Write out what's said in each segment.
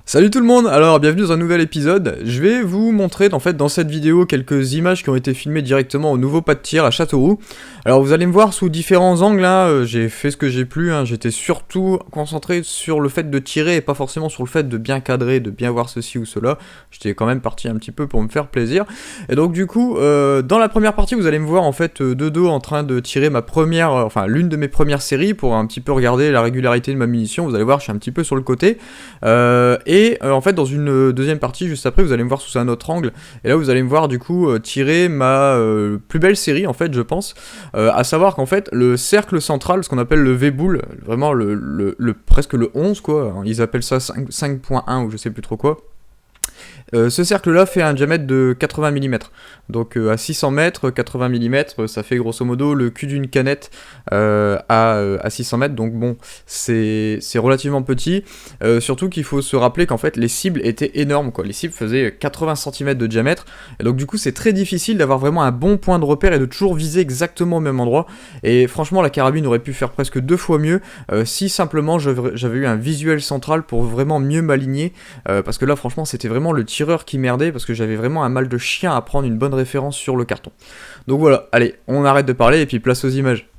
Salut tout le monde, alors bienvenue dans un nouvel épisode. Je vais vous montrer en fait dans cette vidéo quelques images qui ont été filmées directement au nouveau pas de tir à Châteauroux. Alors vous allez me voir sous différents angles, hein. J'ai fait ce que j'ai pu, hein. J'étais surtout concentré sur le fait de tirer et pas forcément sur le fait de bien cadrer, de bien voir ceci ou cela. J'étais quand même parti un petit peu pour me faire plaisir. Et donc du coup, dans la première partie vous allez me voir en fait de dos en train de tirer ma première, l'une de mes premières séries pour un petit peu regarder la régularité de ma munition. Vous allez voir, je suis un petit peu sur le côté. En fait dans une deuxième partie juste après vous allez me voir sous un autre angle et là vous allez me voir du coup tirer ma plus belle série en fait je pense, à savoir qu'en fait le cercle central, ce qu'on appelle le V-Bull, vraiment presque le 11 quoi, ils appellent ça 5.1 ou je sais plus trop quoi. Ce cercle-là fait un diamètre de 80 mm, donc à 600 mètres, 80 mm, ça fait grosso modo le cul d'une canette à 600 mètres, donc bon, c'est relativement petit, surtout qu'il faut se rappeler qu'en fait les cibles étaient énormes, quoi. Les cibles faisaient 80 cm de diamètre, et donc du coup c'est très difficile d'avoir vraiment un bon point de repère et de toujours viser exactement au même endroit, et franchement la carabine aurait pu faire presque 2 fois mieux si simplement j'avais eu un visuel central pour vraiment mieux m'aligner, parce que là franchement c'était vraiment le tireur qui merdait parce que j'avais vraiment un mal de chien à prendre une bonne référence sur le carton. Donc voilà, allez, on arrête de parler et puis place aux images.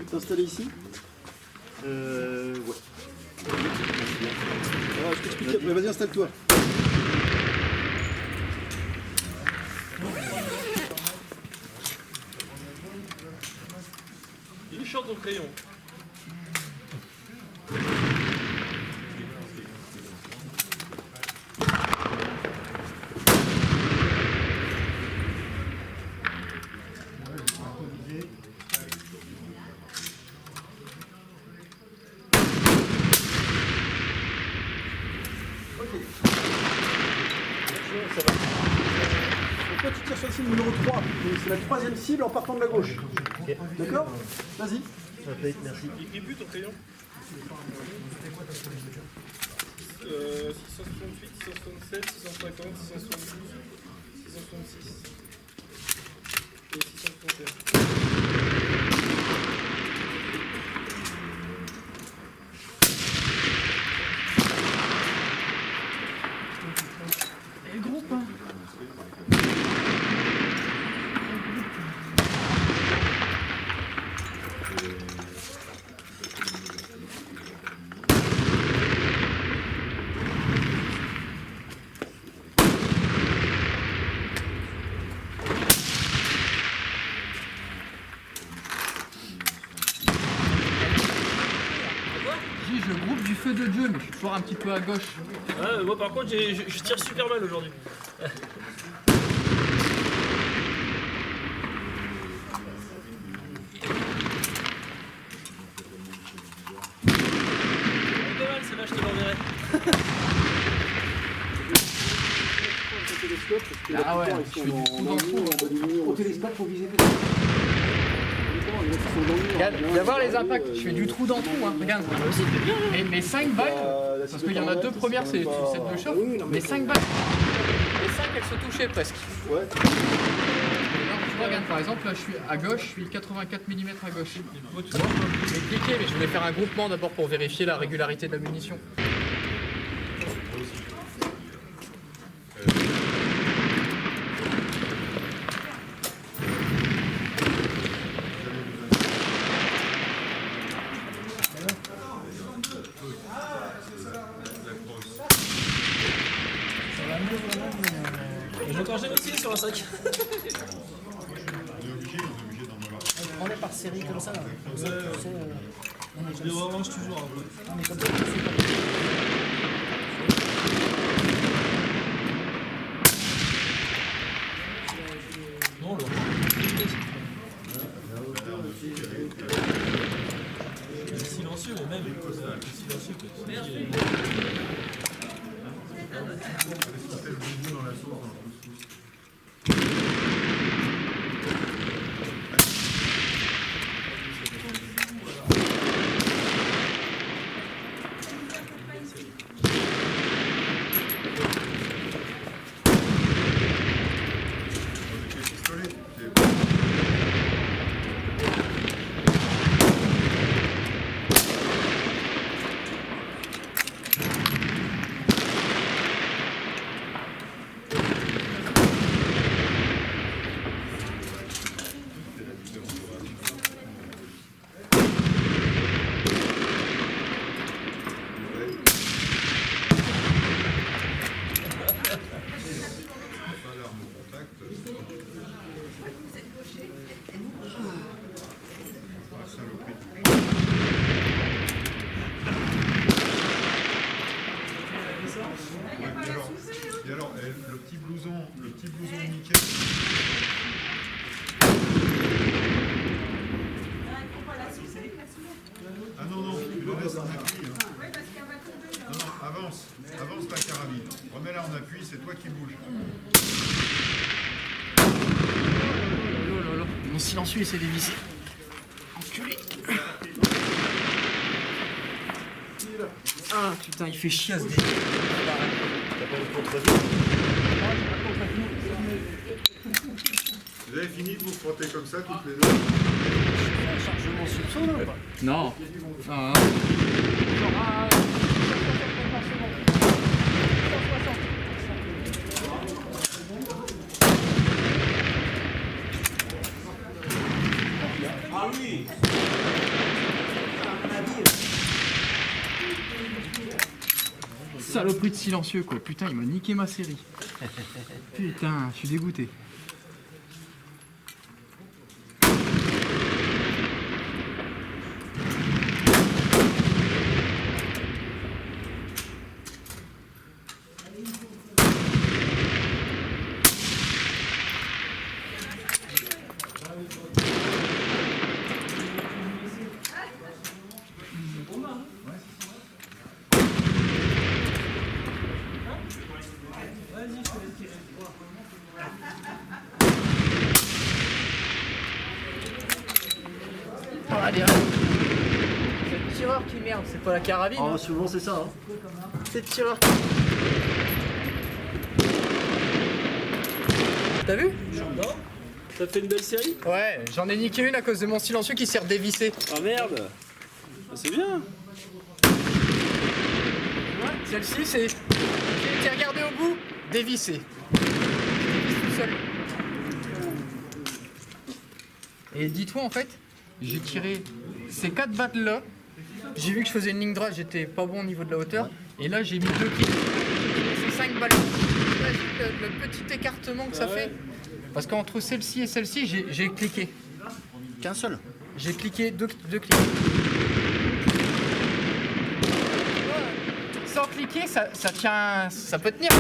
T'installer ici? Ouais. Alors, je t'explique. Vas-y, installe-toi. Il chante au crayon. Ça va. Donc toi, tu tires sur le cible numéro 3. C'est la troisième cible en partant de la gauche. Okay. D'accord? Vas-y. Merci. Il but ton crayon 668, 667, 650, 672, 666 et 661. Et le groupe, hein. Je groupe du feu de Dieu, mais je suis toujours un petit peu à gauche. Ah, moi par contre je tire super mal aujourd'hui. Pas mal celle-là, je te l'enverrai. Ah ouais, je fais du trou dans le trou. Au télescope, faut viser. Viens voir les impacts, je fais du trou dans le trou, hein. Regarde. Mes 5 balles, parce qu'il y en a 2 premières, c'est celle de choc, mais 5 balles. Les 5 elles se touchaient presque. Ouais. Alors, tu vois, regarde, par exemple, là je suis à gauche, je suis 84 mm à gauche. Je vais cliquer, mais je voulais faire un groupement d'abord pour vérifier la régularité de la munition. J'ai encore jamais tiré sur un sac. On est par série comme ça. Je les remange toujours un peu. On est comme ça. Non, le silencieux, mais même silencieux. Et alors, le petit blouson nickel. Ah non, non, tu le laisses en appui. Hein. Non, non, avance ta carabine. Remets-la en appui, c'est toi qui bouges. Oh là là, mon silencieux essaie d'évisser. Enculé. Ah putain, il fait chiasse des... Vous avez fini de vous frotter comme ça toutes les deux? Chargement soupçon là ou pas? Non. Ah. Ah oui. Saloperie de silencieux quoi, putain il m'a niqué ma série. Putain, je suis dégoûté. Oh, allez, allez. C'est le tireur qui merde, c'est pas la carabine. Oh, souvent c'est ça. Hein. C'est le tireur qui... T'as vu? J'adore. T'as fait une belle série? Ouais, j'en ai niqué une à cause de mon silencieux qui s'est redévissé. Ah merde. Ah, c'est bien. Celle-ci, c'est... J'ai été regardé au bout, dévissé. Je dévisse tout seul. Et dis-toi, en fait, j'ai tiré ces 4 battes là. J'ai vu que je faisais une ligne droite, j'étais pas bon au niveau de la hauteur. Et là, j'ai mis 2 clics. J'ai fait 5 balles. Imagine le petit écartement que ça fait. Parce qu'entre celle-ci et celle-ci, j'ai cliqué. Qu'un seul. J'ai cliqué 2 clics. Sans cliquer, ça tient, ça peut tenir.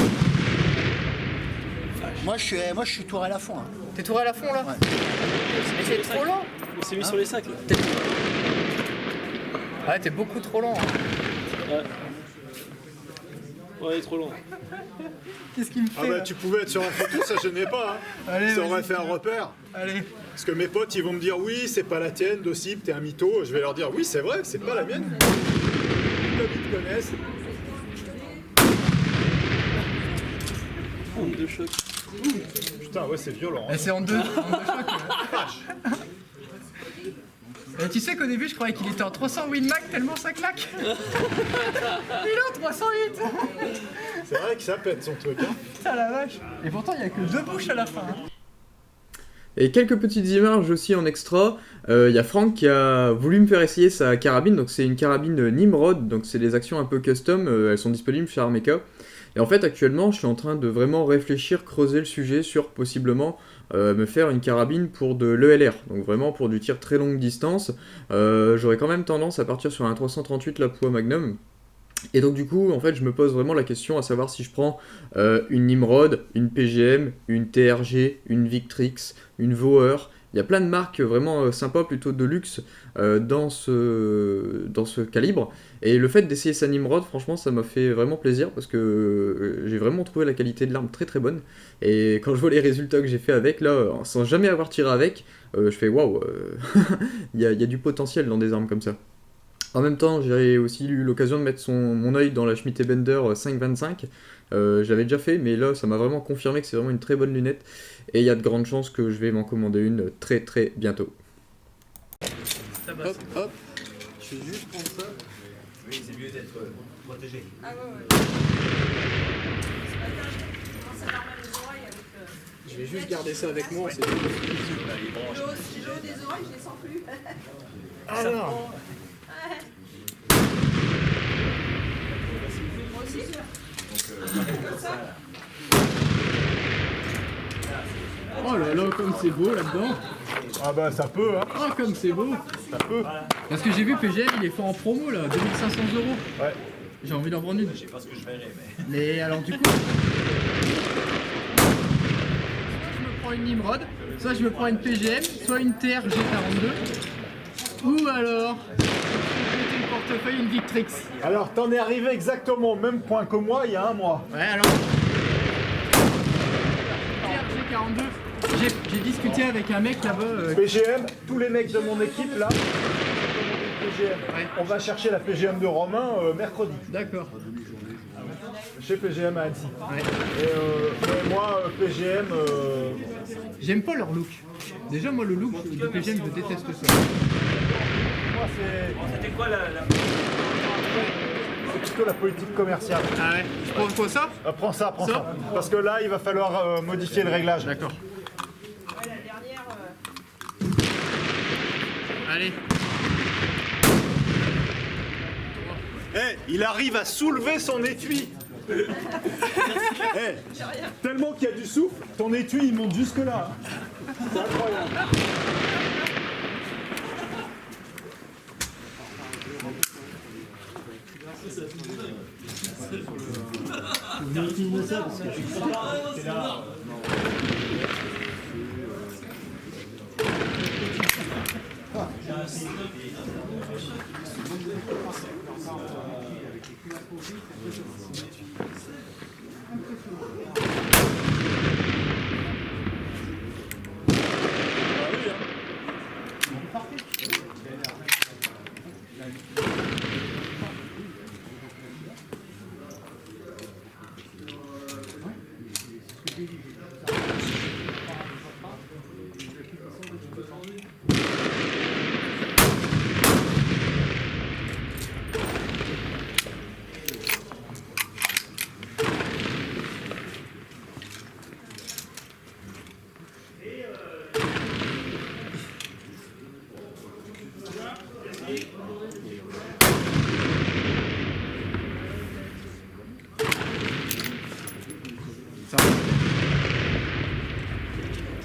Moi je suis tour à la fond. Hein. T'es touré à la fond là? Ouais. Mais c'est trop lent. On s'est mis sur les sacs là. Ouais, t'es beaucoup trop lent. Ouais. Ouais, il est trop long. Qu'est-ce qu'il me fait Ah bah là tu pouvais être sur la photo, ça gênait pas. Hein. Allez, Ça vas-y. aurait fait un repère. Allez. Parce que mes potes, ils vont me dire oui, c'est pas la tienne, Docible, t'es un mytho. Je vais leur dire oui, c'est vrai, c'est pas la mienne. Comme ils te connaissent. Onde de choc. Putain, ouais, c'est violent. Hein. Et c'est en deux chocs. Et tu sais qu'au début je croyais qu'il était en 300 Winmax tellement ça claque. Il est en 308. C'est vrai que ça pète son truc. Hein. Putain la vache. Et pourtant il y a que 2 bouches à la fin. Hein. Et quelques petites images aussi en extra. Il y a Franck qui a voulu me faire essayer sa carabine. Donc c'est une carabine Nimrod. Donc c'est des actions un peu custom. Elles sont disponibles chez Armeca. Et en fait actuellement je suis en train de vraiment réfléchir, creuser le sujet sur possiblement me faire une carabine pour de l'ELR. Donc vraiment pour du tir très longue distance. J'aurais quand même tendance à partir sur un 338 la poids Magnum. Et donc du coup, en fait, je me pose vraiment la question à savoir si je prends une Nimrod, une PGM, une TRG, une Victrix, une Voer. Il y a plein de marques vraiment sympas, plutôt de luxe dans ce calibre. Et le fait d'essayer sa Nimrod, franchement, ça m'a fait vraiment plaisir parce que j'ai vraiment trouvé la qualité de l'arme très très bonne. Et quand je vois les résultats que j'ai fait avec, là, sans jamais avoir tiré avec, je fais waouh, il y a du potentiel dans des armes comme ça. En même temps, j'ai aussi eu l'occasion de mettre mon œil dans la Schmidt & Bender 525. J'avais déjà fait, mais là, ça m'a vraiment confirmé que c'est vraiment une très bonne lunette. Et il y a de grandes chances que je vais m'en commander une très très bientôt. Hop, hop. Je vais juste prendre ça. Oui, c'est mieux d'être protégé. Ah ouais, ouais. C'est pas mal les oreilles avec... Je vais juste garder ça avec moi. C'est... L'eau des oreilles, je les sens plus. Alors. Ouais. Moi aussi. Comme ça. Oh là là, comme c'est beau là-dedans. Ah bah ça peut, hein. Oh, comme c'est beau. Ça peut. Parce que j'ai vu PGM, il est fait en promo là, 2500 €. Ouais. J'ai envie d'en prendre une. Je sais pas ce que je verrai, mais. Mais alors du coup, prends une Nimrod, soit je me prends une PGM, soit une TR G42, ou alors le portefeuille une Victrix. Alors, t'en es arrivé exactement au même point que moi il y a un mois. Ouais, alors. TR G42, j'ai discuté avec un mec là-bas. PGM, tous les mecs de mon équipe là, PGM. Ouais. On va chercher la PGM de Romain mercredi, D'accord. chez PGM à Annecy. Ouais. Et mais moi, PGM, J'aime pas leur look. Déjà, moi, le look du PGM, je déteste ça. moi c'est C'était quoi la... plutôt la politique commerciale. Ah ouais. Je prends quoi ça? Prends ça, prends Ça ça. Parce que là, il va falloir modifier le réglage. D'accord. Ouais, la dernière. Allez. Eh, il arrive à soulever son étui. Eh, tellement qu'il y a du souffle, ton étui il monte jusque là. C'est incroyable.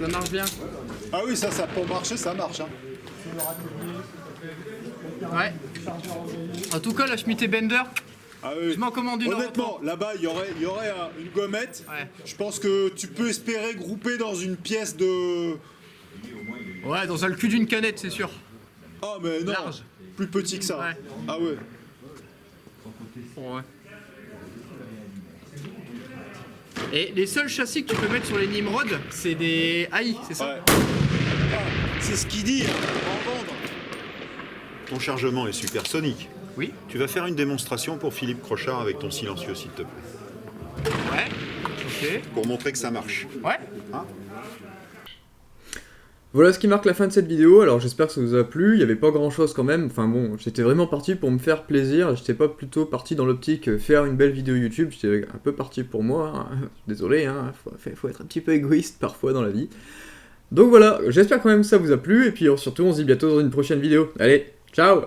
Ça marche bien. Ah oui, ça pour marcher, ça marche. Hein. Ouais. En tout cas, la Schmitt Bender, Ah oui. je m'en commande une. Honnêtement, là-bas, il y aurait une gommette. Ouais. Je pense que tu peux espérer grouper dans une pièce de... Ouais, dans le cul d'une canette, c'est sûr. Ah mais non, Large. plus petit que ça. Ouais. Ah ouais. Ouais. Et les seuls châssis que tu peux mettre sur les Nimrod, c'est des AI, c'est ça? Ouais. Ah, c'est ce qu'il dit, hein, en vendre. Ton chargement est supersonique. Oui. Tu vas faire une démonstration pour Philippe Crochard avec ton silencieux, s'il te plaît. Ouais. Ok. Pour montrer que ça marche. Ouais. Voilà ce qui marque la fin de cette vidéo, alors j'espère que ça vous a plu, il n'y avait pas grand chose quand même, enfin bon, j'étais vraiment parti pour me faire plaisir, j'étais pas plutôt parti dans l'optique faire une belle vidéo YouTube, j'étais un peu parti pour moi, hein. Désolé, hein, faut être un petit peu égoïste parfois dans la vie. Donc voilà, j'espère quand même que ça vous a plu, et puis surtout on se dit bientôt dans une prochaine vidéo. Allez, ciao!